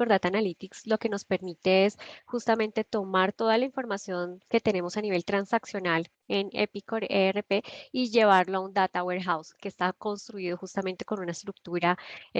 Epicor Data Analytics lo que nos permite es justamente tomar toda la información que tenemos a nivel transaccional en Epicor ERP y llevarlo a un data warehouse que está construido justamente con una estructura,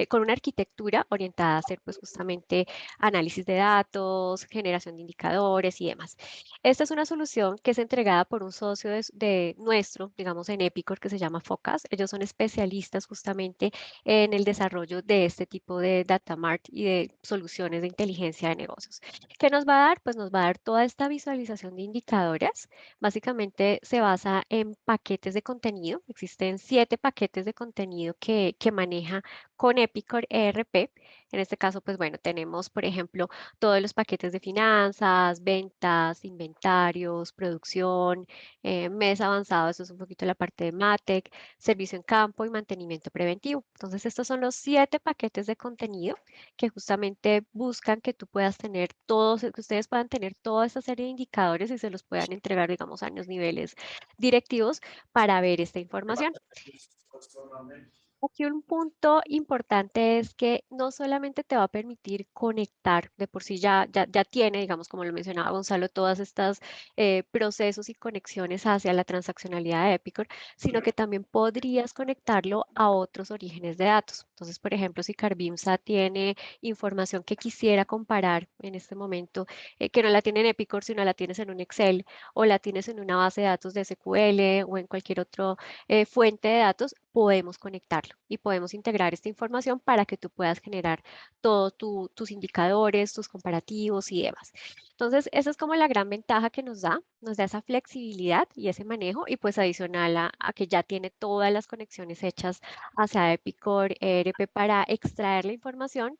con una arquitectura orientada a hacer pues justamente análisis de datos, generación de indicadores y demás. Esta es una solución que es entregada por un socio de nuestro, digamos en Epicor, que se llama Focus. Ellos son especialistas justamente en el desarrollo de este tipo de data mart y de soluciones de inteligencia de negocios. ¿Qué nos va a dar? Pues nos va a dar toda esta visualización de indicadores. Básicamente se basa en paquetes de contenido. Existen 7 paquetes de contenido que maneja con Epicor ERP. En este caso, pues bueno, tenemos, por ejemplo, todos los paquetes de finanzas, ventas, inventarios, producción, mes avanzado, eso es un poquito la parte de MATEC, servicio en campo y mantenimiento preventivo. Entonces, estos son los 7 paquetes de contenido que justamente buscan que tú puedas tener todos, que ustedes puedan tener toda esta serie de indicadores y se los puedan entregar, digamos, a los niveles directivos para ver esta información. Aquí un punto importante es que no solamente te va a permitir conectar, de por sí ya tiene, digamos, como lo mencionaba Gonzalo, todas estas procesos y conexiones hacia la transaccionalidad de Epicor, sino que también podrías conectarlo a otros orígenes de datos. Entonces, por ejemplo, si Carbimsa tiene información que quisiera comparar en este momento, que no la tiene en Epicor, sino la tienes en un Excel o la tienes en una base de datos de SQL o en cualquier otro fuente de datos, podemos conectarlo y podemos integrar esta información para que tú puedas generar todos tus indicadores, tus comparativos y demás. Entonces, esa es como la gran ventaja que nos da esa flexibilidad y ese manejo y pues adicional a que ya tiene todas las conexiones hechas hacia Epicor ERP para extraer la información,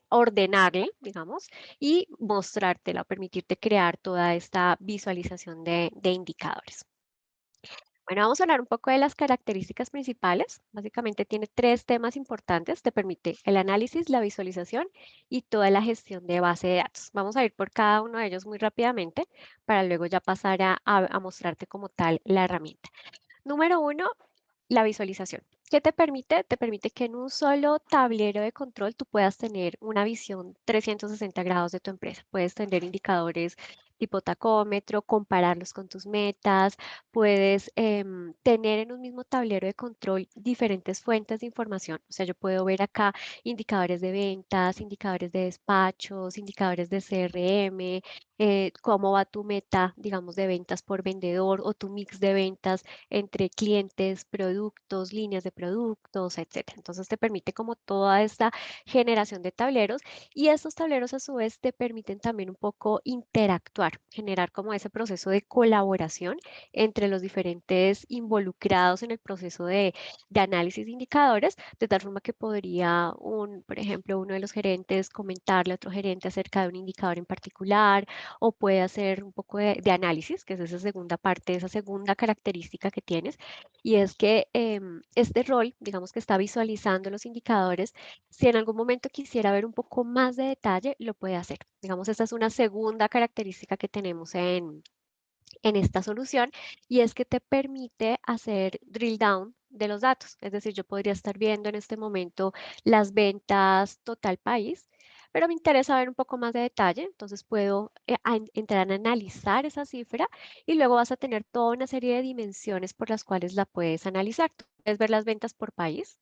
ordenarla, digamos, y mostrártela, permitirte crear toda esta visualización de indicadores. Bueno, vamos a hablar un poco de las características principales. Básicamente tiene 3 temas importantes. Te permite el análisis, la visualización y toda la gestión de base de datos. Vamos a ir por cada uno de ellos muy rápidamente para luego ya pasar a mostrarte como tal la herramienta. Número 1, la visualización. ¿Qué te permite? Te permite que en un solo tablero de control tú puedas tener una visión 360 grados de tu empresa. Puedes tener indicadores tipo tacómetro, compararlos con tus metas, puedes tener en un mismo tablero de control diferentes fuentes de información. O sea, yo puedo ver acá indicadores de ventas, indicadores de despachos, indicadores de CRM, cómo va tu meta, digamos, de ventas por vendedor o tu mix de ventas entre clientes, productos, líneas de productos, etcétera. Entonces te permite como toda esta generación de tableros y estos tableros a su vez te permiten también un poco interactuar, generar como ese proceso de colaboración entre los diferentes involucrados en el proceso de análisis de indicadores, de tal forma que podría por ejemplo, uno de los gerentes comentarle a otro gerente acerca de un indicador en particular o puede hacer un poco de análisis, que es esa segunda parte, esa segunda característica que tienes, y es que este rol, digamos que está visualizando los indicadores, si en algún momento quisiera ver un poco más de detalle, lo puede hacer. Digamos, esta es una segunda característica que tenemos en esta solución y es que te permite hacer drill down de los datos. Es decir, yo podría estar viendo en este momento las ventas total país, pero me interesa ver un poco más de detalle, entonces puedo entrar a analizar esa cifra y luego vas a tener toda una serie de dimensiones por las cuales la puedes analizar. Tú puedes ver las ventas por país,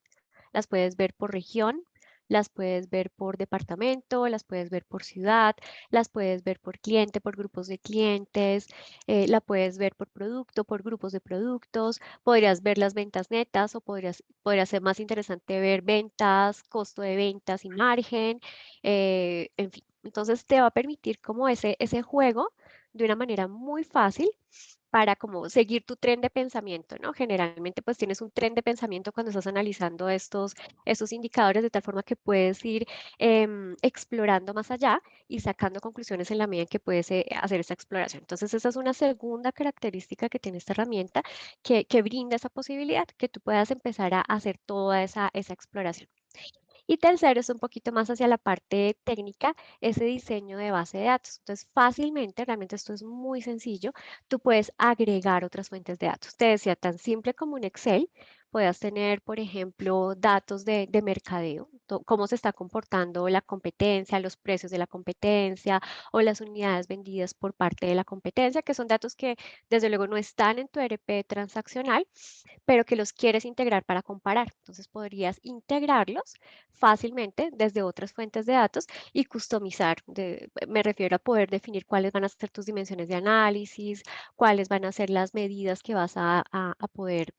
las puedes ver por región, las puedes ver por departamento, las puedes ver por ciudad, las puedes ver por cliente, por grupos de clientes, la puedes ver por producto, por grupos de productos, podrías ver las ventas netas o podría ser más interesante ver ventas, costo de ventas y margen, en fin. Entonces te va a permitir como ese juego de una manera muy fácil para como seguir tu tren de pensamiento, ¿no? Generalmente pues tienes un tren de pensamiento cuando estás analizando estos indicadores de tal forma que puedes ir explorando más allá y sacando conclusiones en la medida en que puedes hacer esa exploración. Entonces esa es una segunda característica que tiene esta herramienta que brinda esa posibilidad, que tú puedas empezar a hacer toda esa exploración. Y tercero, es un poquito más hacia la parte técnica, ese diseño de base de datos. Entonces, fácilmente, realmente esto es muy sencillo, tú puedes agregar otras fuentes de datos. Te decía, tan simple como un Excel, puedas tener, por ejemplo, datos de mercadeo, cómo se está comportando la competencia, los precios de la competencia o las unidades vendidas por parte de la competencia, que son datos que desde luego no están en tu ERP transaccional, pero que los quieres integrar para comparar. Entonces podrías integrarlos fácilmente desde otras fuentes de datos y customizar. Me refiero a poder definir cuáles van a ser tus dimensiones de análisis, cuáles van a ser las medidas que vas a poder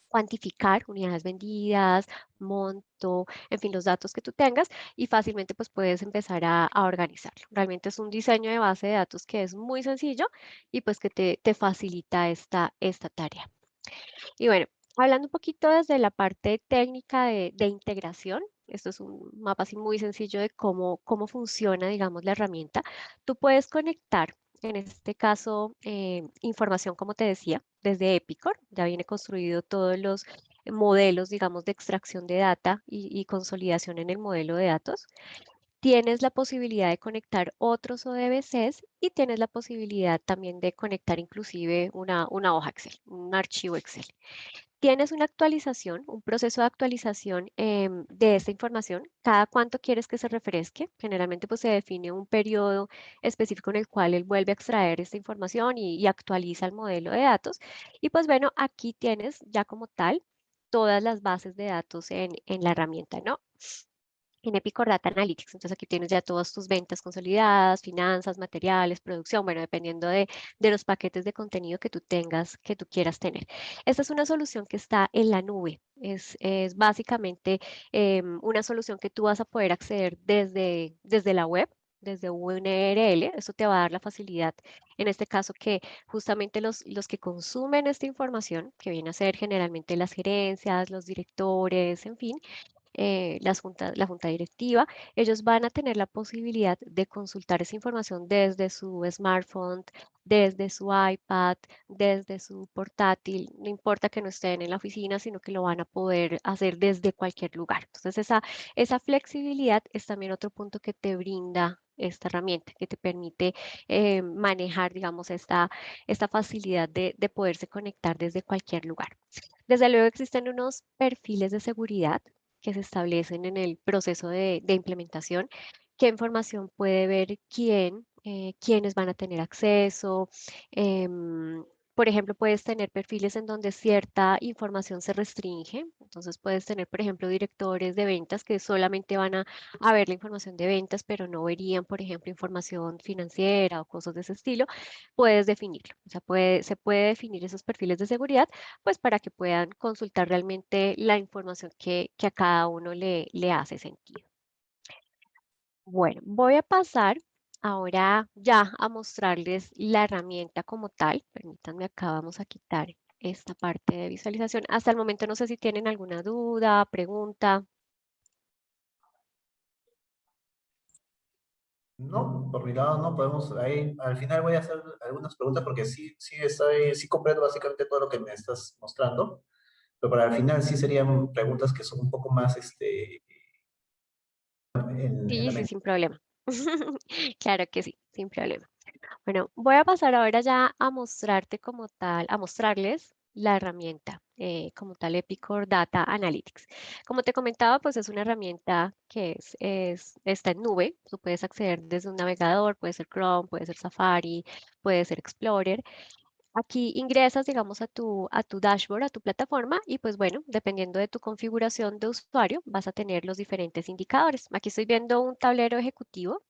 cuantificar, unidades vendidas, monto, en fin, los datos que tú tengas y fácilmente pues puedes empezar a organizarlo. Realmente es un diseño de base de datos que es muy sencillo y pues que te facilita esta tarea. Y bueno, hablando un poquito desde la parte técnica de integración, esto es un mapa así muy sencillo de cómo funciona, digamos, la herramienta. Tú puedes conectar, en este caso, información, como te decía, desde Epicor. Ya viene construido todos los modelos, digamos, de extracción de data y consolidación en el modelo de datos. Tienes la posibilidad de conectar otros ODBCs y tienes la posibilidad también de conectar inclusive una hoja Excel, un archivo Excel. Tienes una actualización, un proceso de actualización de esta información. ¿Cada cuánto quieres que se refresque? Generalmente pues se define un periodo específico en el cual él vuelve a extraer esta información y actualiza el modelo de datos. Y pues bueno, aquí tienes ya como tal todas las bases de datos en la herramienta, ¿no? En Epicor Data Analytics. Entonces aquí tienes ya todas tus ventas consolidadas, finanzas, materiales, producción, bueno, dependiendo de los paquetes de contenido que tú tengas, que tú quieras tener. Esta es una solución que está en la nube. Es básicamente una solución que tú vas a poder acceder desde la web, desde un URL. Eso te va a dar la facilidad, en este caso, que justamente los que consumen esta información, que viene a ser generalmente las gerencias, los directores, en fin, la junta directiva, ellos van a tener la posibilidad de consultar esa información desde su smartphone, desde su iPad, desde su portátil, no importa que no estén en la oficina, sino que lo van a poder hacer desde cualquier lugar. Entonces, esa flexibilidad es también otro punto que te brinda esta herramienta, que te permite manejar, digamos, esta facilidad de poderse conectar desde cualquier lugar. Desde luego existen unos perfiles de seguridad que se establecen en el proceso de implementación, qué información puede ver quién, quiénes van a tener acceso. em, por ejemplo, puedes tener perfiles en donde cierta información se restringe. Entonces, puedes tener, por ejemplo, directores de ventas que solamente van a ver la información de ventas, pero no verían, por ejemplo, información financiera o cosas de ese estilo. Puedes definirlo. O sea, se puede definir esos perfiles de seguridad pues para que puedan consultar realmente la información que a cada uno le hace sentido. Bueno, voy a pasar ahora ya a mostrarles la herramienta como tal. Permítanme, acá vamos a quitar esta parte de visualización. Hasta el momento no sé si tienen alguna duda, pregunta. No, por mi lado no podemos, ahí al final voy a hacer algunas preguntas porque sí comprendo básicamente todo lo que me estás mostrando, pero para el final sí serían preguntas que son un poco más en Sí, la sí, mente. sin problema. Claro que sí, sin problema. Bueno, voy a pasar ahora ya a mostrarte como tal, a mostrarles la herramienta como tal Epicor Data Analytics. Como te comentaba, pues es una herramienta que está en nube. Tú puedes acceder desde un navegador, puede ser Chrome, puede ser Safari, puede ser Explorer. Aquí ingresas, digamos, a tu dashboard, a tu plataforma y pues bueno, dependiendo de tu configuración de usuario, vas a tener los diferentes indicadores. Aquí estoy viendo un tablero ejecutivo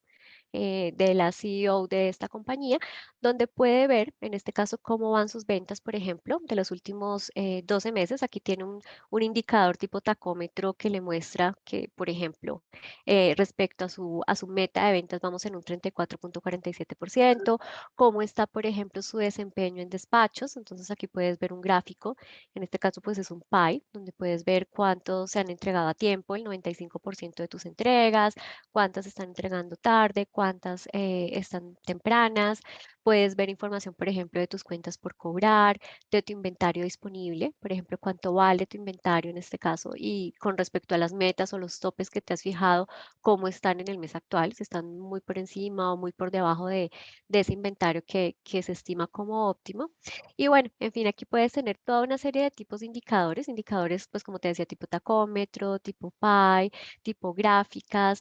de la CEO de esta compañía, donde puede ver, en este caso, cómo van sus ventas, por ejemplo, de los últimos 12 meses. Aquí tiene un indicador tipo tacómetro que le muestra que, por ejemplo, respecto a su meta de ventas, vamos en un 34,47%. Cómo está, por ejemplo, su desempeño en despachos. Entonces, aquí puedes ver un gráfico. En este caso, pues es un pie, donde puedes ver cuántos se han entregado a tiempo, el 95% de tus entregas, cuántas están entregando tarde, cuántas están tempranas. Puedes ver información, por ejemplo, de tus cuentas por cobrar, de tu inventario disponible, por ejemplo, cuánto vale tu inventario en este caso y con respecto a las metas o los topes que te has fijado, cómo están en el mes actual, si están muy por encima o muy por debajo de ese inventario que se estima como óptimo. Y bueno, en fin, aquí puedes tener toda una serie de tipos de indicadores, indicadores, pues como te decía, tipo tacómetro, tipo PI, tipo gráficas,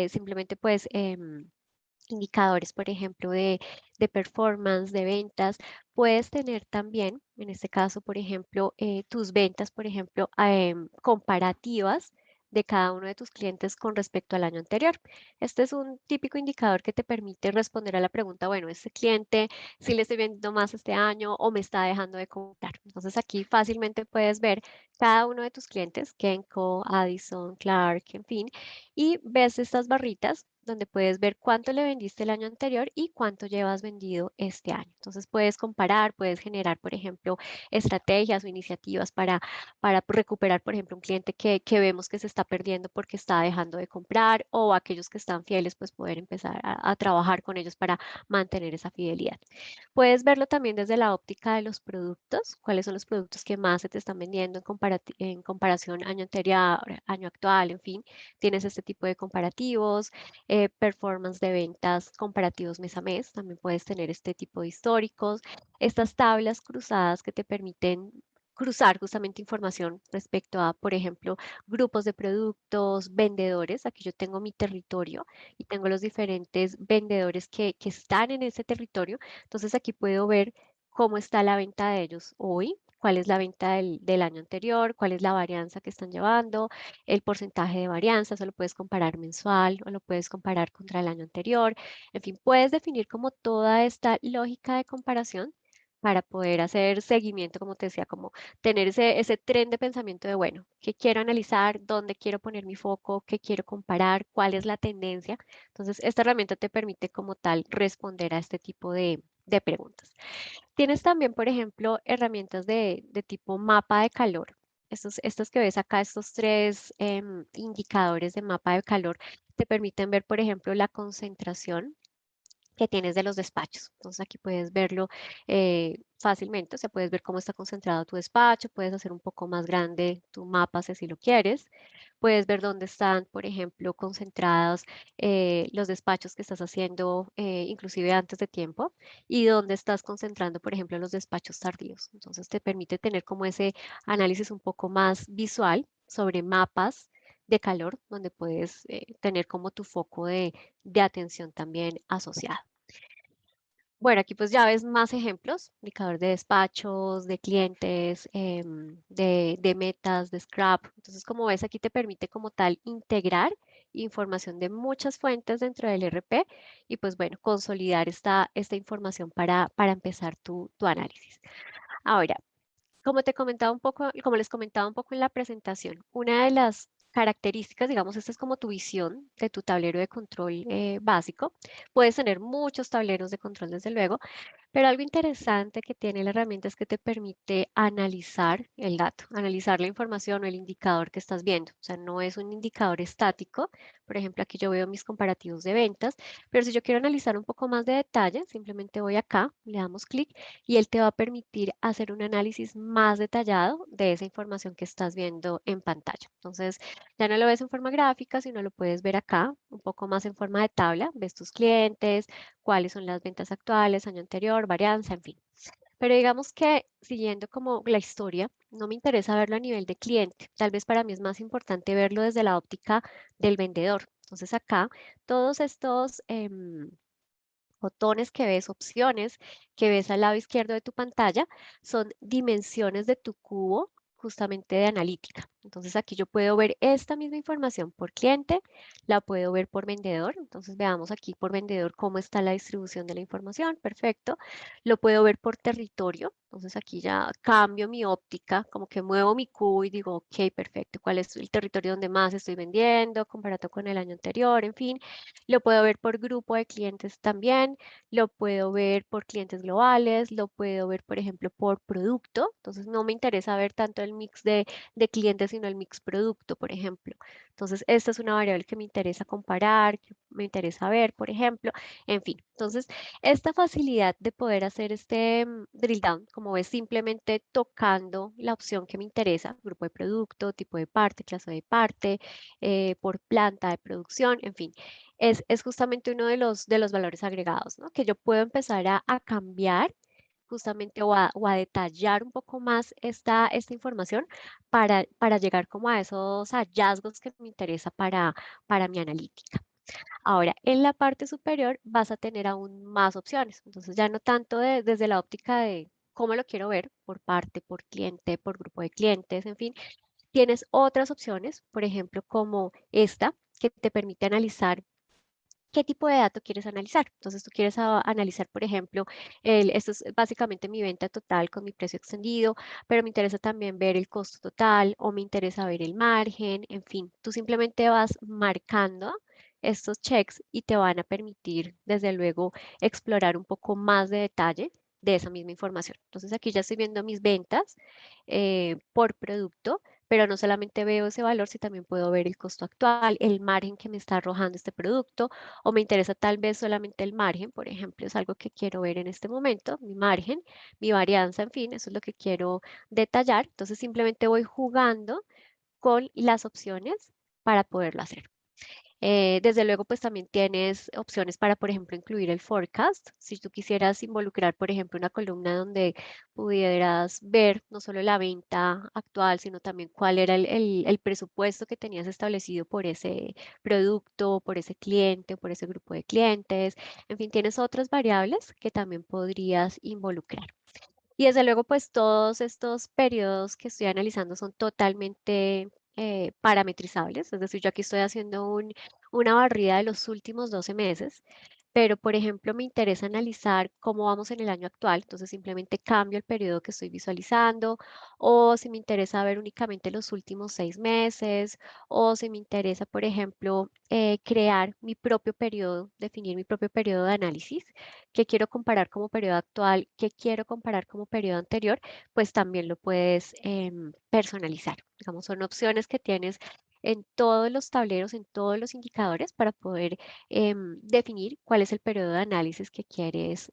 simplemente pues indicadores, por ejemplo, de performance, de ventas. Puedes tener también, en este caso, por ejemplo, tus ventas, por ejemplo, comparativas de cada uno de tus clientes con respecto al año anterior. Este es un típico indicador que te permite responder a la pregunta, bueno, este cliente sí le estoy vendiendo más este año o me está dejando de comprar. Entonces aquí fácilmente puedes ver cada uno de tus clientes, Kenco, Addison, Clark, en fin, y ves estas barritas donde puedes ver cuánto le vendiste el año anterior y cuánto llevas vendido este año. Entonces puedes comparar, puedes generar, por ejemplo, estrategias o iniciativas para recuperar, por ejemplo, un cliente que vemos que se está perdiendo porque está dejando de comprar o aquellos que están fieles, pues poder empezar a trabajar con ellos para mantener esa fidelidad. Puedes verlo también desde la óptica de los productos, cuáles son los productos que más se te están vendiendo en comparación año anterior, año actual, en fin, tienes este tipo de comparativos, performance de ventas comparativos mes a mes, también puedes tener este tipo de históricos, estas tablas cruzadas que te permiten cruzar justamente información respecto a, por ejemplo, grupos de productos, vendedores. Aquí yo tengo mi territorio y tengo los diferentes vendedores que están en ese territorio. Entonces aquí puedo ver cómo está la venta de ellos hoy, cuál es la venta del año anterior, cuál es la varianza que están llevando, el porcentaje de varianza, eso lo puedes comparar mensual o lo puedes comparar contra el año anterior. En fin, puedes definir como toda esta lógica de comparación para poder hacer seguimiento, como te decía, como tener ese tren de pensamiento de, bueno, ¿qué quiero analizar? ¿Dónde quiero poner mi foco? ¿Qué quiero comparar? ¿Cuál es la tendencia? Entonces, esta herramienta te permite como tal responder a este tipo de preguntas. Tienes también, por ejemplo, herramientas de tipo mapa de calor. Estos que ves acá, estos tres indicadores de mapa de calor, te permiten ver, por ejemplo, la concentración que tienes de los despachos. Entonces aquí puedes verlo fácilmente, o sea, puedes ver cómo está concentrado tu despacho, puedes hacer un poco más grande tu mapa si así lo quieres, puedes ver dónde están, por ejemplo, concentrados los despachos que estás haciendo inclusive antes de tiempo y dónde estás concentrando, por ejemplo, los despachos tardíos. Entonces te permite tener como ese análisis un poco más visual sobre mapas de calor, donde puedes tener como tu foco de atención también asociado. Bueno, aquí pues ya ves más ejemplos, indicador de despachos, de clientes, de metas, de scrap. Entonces, como ves, aquí te permite como tal integrar información de muchas fuentes dentro del RP y pues bueno, consolidar esta información para empezar tu análisis. Ahora, como te comentaba un poco, como les comentaba un poco en la presentación, una de las características, digamos, esta es como tu visión de tu tablero de control básico. Puedes tener muchos tableros de control, desde luego, pero algo interesante que tiene la herramienta es que te permite analizar el dato, analizar la información o el indicador que estás viendo. O sea, no es un indicador estático. Por ejemplo, aquí yo veo mis comparativos de ventas, pero si yo quiero analizar un poco más de detalle, simplemente voy acá, le damos clic y él te va a permitir hacer un análisis más detallado de esa información que estás viendo en pantalla. Entonces, ya no lo ves en forma gráfica, sino lo puedes ver acá, un poco más en forma de tabla. Ves tus clientes, cuáles son las ventas actuales, año anterior, varianza, en fin. Pero digamos que siguiendo como la historia, no me interesa verlo a nivel de cliente. Tal vez para mí es más importante verlo desde la óptica del vendedor. Entonces acá, todos estos botones que ves, opciones que ves al lado izquierdo de tu pantalla, son dimensiones de tu cubo justamente de analítica. Entonces aquí yo puedo ver esta misma información por cliente, la puedo ver por vendedor. Entonces veamos aquí por vendedor cómo está la distribución de la información. Perfecto. Lo puedo ver por territorio. Entonces aquí ya cambio mi óptica, como que muevo mi cubo y digo, ok, perfecto, ¿cuál es el territorio donde más estoy vendiendo comparado con el año anterior? En fin, lo puedo ver por grupo de clientes también, lo puedo ver por clientes globales, lo puedo ver, por ejemplo, por producto. Entonces, no me interesa ver tanto el mix de clientes sino el mix producto, por ejemplo. Entonces, esta es una variable que me interesa comparar, que me interesa ver, por ejemplo, en fin. Entonces, esta facilidad de poder hacer este drill down, como ves, simplemente tocando la opción que me interesa, grupo de producto, tipo de parte, clase de parte, por planta de producción, en fin, es justamente uno de los valores agregados, ¿no? Que yo puedo empezar a cambiar justamente o a detallar un poco más esta información para llegar como a esos hallazgos que me interesa para mi analítica. Ahora, en la parte superior vas a tener aún más opciones. Entonces, ya no tanto desde la óptica de cómo lo quiero ver, por parte, por cliente, por grupo de clientes, en fin, tienes otras opciones, por ejemplo, como esta, que te permite analizar qué tipo de dato quieres analizar. Entonces, tú quieres analizar, por ejemplo, esto es básicamente mi venta total con mi precio extendido, pero me interesa también ver el costo total o me interesa ver el margen, en fin, tú simplemente vas marcando estos checks y te van a permitir, desde luego, explorar un poco más de detalle de esa misma información. Entonces, aquí ya estoy viendo mis ventas por producto, pero no solamente veo ese valor, sino también puedo ver el costo actual, el margen que me está arrojando este producto, o me interesa tal vez solamente el margen, por ejemplo, es algo que quiero ver en este momento, mi margen, mi varianza, en fin, eso es lo que quiero detallar. Entonces simplemente voy jugando con las opciones para poderlo hacer. Desde luego, pues también tienes opciones para, por ejemplo, incluir el forecast. Si tú quisieras involucrar, por ejemplo, una columna donde pudieras ver no solo la venta actual, sino también cuál era el presupuesto que tenías establecido por ese producto, por ese cliente, por ese grupo de clientes. En fin, tienes otras variables que también podrías involucrar. Y desde luego, pues todos estos periodos que estoy analizando son totalmente parametrizables, es decir, yo aquí estoy haciendo una barrida de los últimos 12 meses, pero por ejemplo me interesa analizar cómo vamos en el año actual, entonces simplemente cambio el periodo que estoy visualizando, o si me interesa ver únicamente los últimos 6 meses, o si me interesa, por ejemplo, crear mi propio periodo, definir mi propio periodo de análisis que quiero comparar como periodo actual, que quiero comparar como periodo anterior, pues también lo puedes personalizar. Digamos, son opciones que tienes en todos los tableros, en todos los indicadores para poder definir cuál es el periodo de análisis que quieres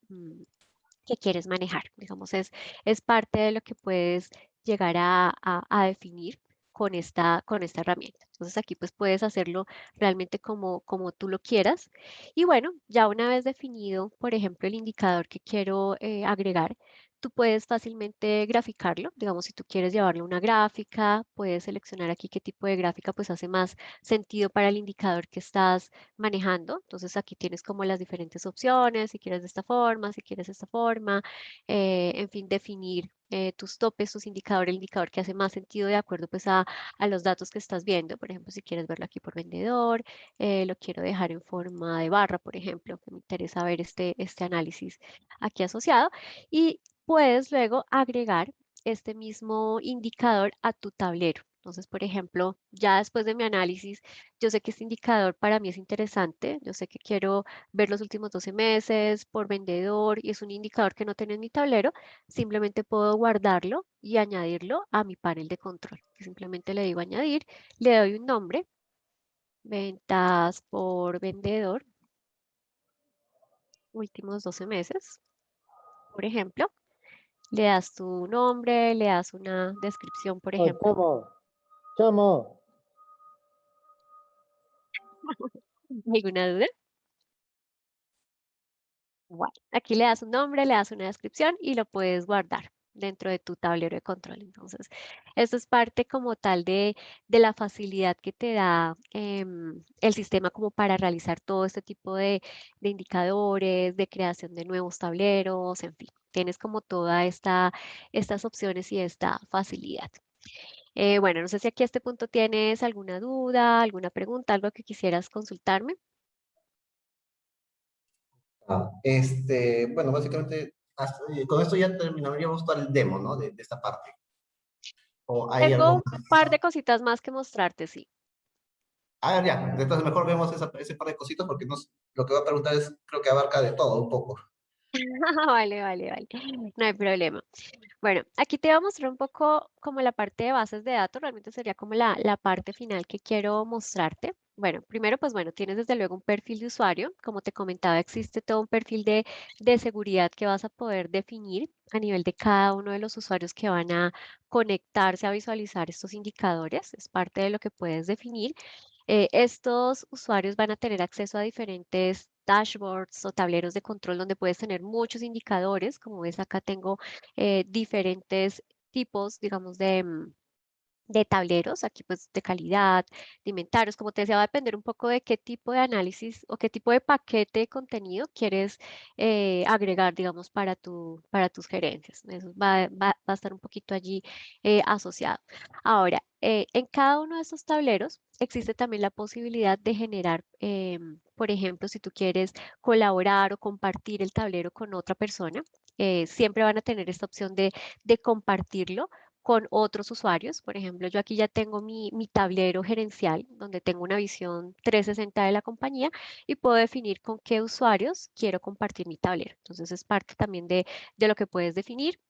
manejar. Digamos, es parte de lo que puedes llegar a definir con esta herramienta. Entonces aquí pues puedes hacerlo realmente como tú lo quieras. Y bueno, ya una vez definido, por ejemplo, el indicador que quiero agregar, tú puedes fácilmente graficarlo. Digamos, si tú quieres llevarlo a una gráfica, puedes seleccionar aquí qué tipo de gráfica pues hace más sentido para el indicador que estás manejando. Entonces aquí tienes como las diferentes opciones, si quieres de esta forma, si quieres de esta forma, en fin, definir tus topes, tus indicadores, el indicador que hace más sentido de acuerdo pues a los datos que estás viendo. Por ejemplo, si quieres verlo aquí por vendedor, lo quiero dejar en forma de barra, por ejemplo, que me interesa ver este análisis aquí asociado. Y puedes luego agregar este mismo indicador a tu tablero. Entonces, por ejemplo, ya después de mi análisis, yo sé que este indicador para mí es interesante, yo sé que quiero ver los últimos 12 meses por vendedor y es un indicador que no tengo en mi tablero, simplemente puedo guardarlo y añadirlo a mi panel de control. Simplemente le digo añadir, le doy un nombre, ventas por vendedor, últimos 12 meses, por ejemplo. Le das tu nombre, le das una descripción, por Oh, ejemplo. chamo, chamo. ¿Alguna duda? Bueno, aquí le das un nombre, le das una descripción y lo puedes guardar dentro de tu tablero de control. Entonces, esto es parte como tal de la facilidad que te da el sistema como para realizar todo este tipo de indicadores, de creación de nuevos tableros, en fin. Tienes como estas opciones y esta facilidad. Bueno, no sé si aquí a este punto tienes alguna duda, alguna pregunta, algo que quisieras consultarme. Bueno, básicamente, con esto ya terminaríamos todo el demo, ¿no? De esta parte. ¿O hay Tengo algo un más? par de cositas más que mostrarte, sí. A ver, ya, entonces mejor vemos ese par de cositas porque lo que voy a preguntar es, creo que abarca de todo un poco. Vale, vale, vale. No hay problema. Bueno, aquí te voy a mostrar un poco como la parte de bases de datos, realmente sería como la parte final que quiero mostrarte. Bueno, primero, pues bueno, tienes desde luego un perfil de usuario. Como te comentaba, existe todo un perfil de seguridad que vas a poder definir a nivel de cada uno de los usuarios que van a conectarse a visualizar estos indicadores. Es parte de lo que puedes definir. Estos usuarios van a tener acceso a diferentes dashboards o tableros de control donde puedes tener muchos indicadores. Como ves, acá tengo diferentes tipos, digamos, de tableros, aquí pues de calidad, de inventarios, como te decía, va a depender un poco de qué tipo de análisis o qué tipo de paquete de contenido quieres agregar, digamos, para tus gerencias. Eso va a estar un poquito allí asociado. Ahora, en cada uno de estos tableros existe también la posibilidad de generar, por ejemplo, si tú quieres colaborar o compartir el tablero con otra persona, siempre van a tener esta opción de compartirlo con otros usuarios. Por ejemplo, yo aquí ya tengo mi tablero gerencial, donde tengo una visión 360 de la compañía y puedo definir con qué usuarios quiero compartir mi tablero. Entonces, es parte también de lo que puedes definir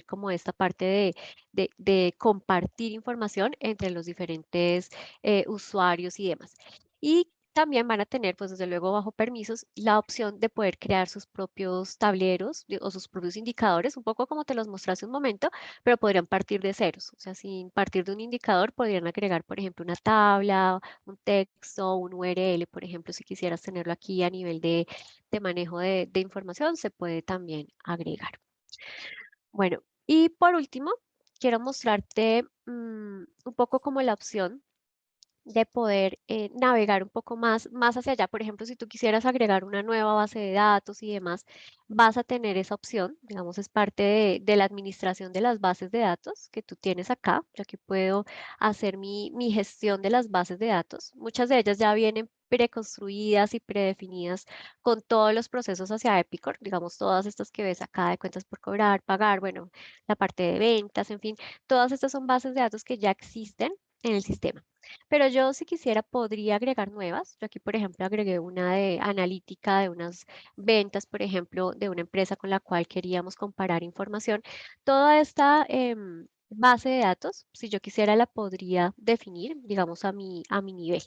como esta parte de compartir información entre los diferentes usuarios y demás. Y también van a tener, pues desde luego bajo permisos, la opción de poder crear sus propios tableros o sus propios indicadores, un poco como te los mostré hace un momento, pero podrían partir de ceros. O sea, sin partir de un indicador, podrían agregar, por ejemplo, una tabla, un texto, un URL, por ejemplo, si quisieras tenerlo aquí a nivel de manejo de información, se puede también agregar. Bueno, y por último, quiero mostrarte un poco como la opción de poder navegar un poco más hacia allá. Por ejemplo, si tú quisieras agregar una nueva base de datos y demás, vas a tener esa opción. Digamos, es parte de la administración de las bases de datos que tú tienes acá. Yo aquí puedo hacer mi gestión de las bases de datos. Muchas de ellas ya vienen preconstruidas y predefinidas con todos los procesos hacia Epicor, digamos, todas estas que ves acá de cuentas por cobrar, pagar, bueno, la parte de ventas, en fin, todas estas son bases de datos que ya existen en el sistema. Pero yo si quisiera podría agregar nuevas. Yo aquí, por ejemplo, agregué una de analítica de unas ventas, por ejemplo, de una empresa con la cual queríamos comparar información. Toda esta base de datos, si yo quisiera, la podría definir, digamos, a mi nivel.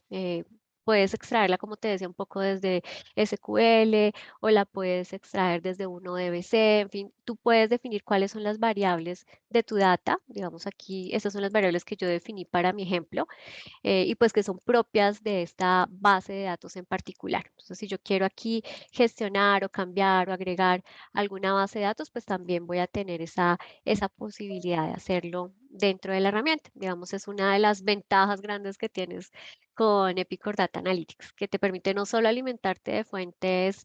Puedes extraerla, como te decía, un poco desde SQL o la puedes extraer desde uno DBC, en fin, tú puedes definir cuáles son las variables de tu data. Digamos aquí, estas son las variables que yo definí para mi ejemplo y pues que son propias de esta base de datos en particular. Entonces, si yo quiero aquí gestionar o cambiar o agregar alguna base de datos, pues también voy a tener esa posibilidad de hacerlo dentro de la herramienta. Digamos, es una de las ventajas grandes que tienes con Epicor Data Analytics, que te permite no solo alimentarte de fuentes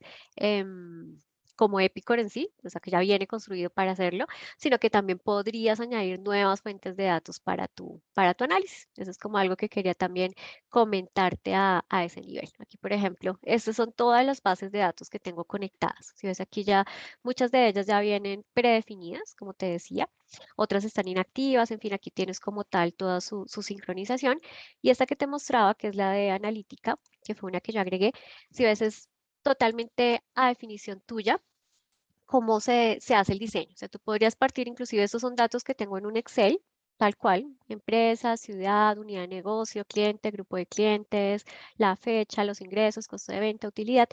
como Epicor en sí, o sea que ya viene construido para hacerlo, sino que también podrías añadir nuevas fuentes de datos para tu análisis. Eso es como algo que quería también comentarte a ese nivel. Aquí, por ejemplo, estas son todas las bases de datos que tengo conectadas. Si ves aquí ya, muchas de ellas ya vienen predefinidas, como te decía. Otras están inactivas, en fin, aquí tienes como tal toda su sincronización. Y esta que te mostraba, que es la de analítica, que fue una que yo agregué, si ves es totalmente a definición tuya cómo se hace el diseño. O sea, tú podrías partir, inclusive estos son datos que tengo en un Excel, tal cual, empresa, ciudad, unidad de negocio, cliente, grupo de clientes, la fecha, los ingresos, costo de venta, utilidad.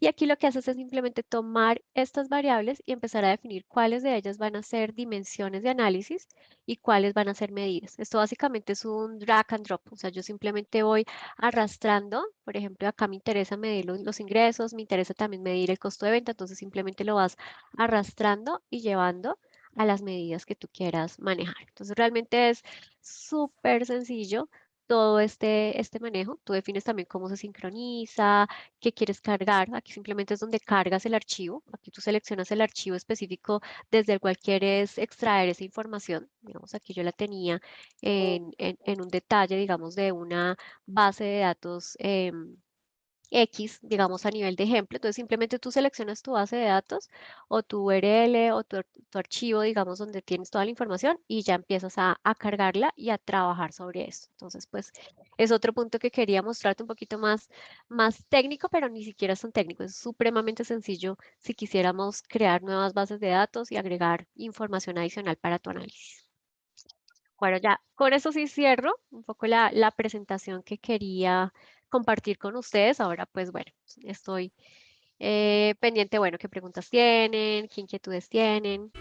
Y aquí lo que haces es simplemente tomar estas variables y empezar a definir cuáles de ellas van a ser dimensiones de análisis y cuáles van a ser medidas. Esto básicamente es un drag and drop. O sea, yo simplemente voy arrastrando, por ejemplo, acá me interesa medir los ingresos, me interesa también medir el costo de venta, entonces simplemente lo vas arrastrando y llevando a las medidas que tú quieras manejar. Entonces realmente es súper sencillo todo este manejo. Tú defines también cómo se sincroniza, qué quieres cargar. Aquí simplemente es donde cargas el archivo. Aquí tú seleccionas el archivo específico desde el cual quieres extraer esa información. Digamos, aquí yo la tenía en un detalle, digamos, de una base de datos. X, digamos a nivel de ejemplo. Entonces simplemente tú seleccionas tu base de datos o tu URL o tu archivo, digamos, donde tienes toda la información y ya empiezas a cargarla y a trabajar sobre eso. Entonces, pues es otro punto que quería mostrarte un poquito más técnico, pero ni siquiera es tan técnico. Es supremamente sencillo si quisiéramos crear nuevas bases de datos y agregar información adicional para tu análisis. Bueno, ya con eso sí cierro un poco la presentación que quería compartir con ustedes. Ahora, pues bueno, estoy pendiente, bueno, qué preguntas tienen, qué inquietudes tienen.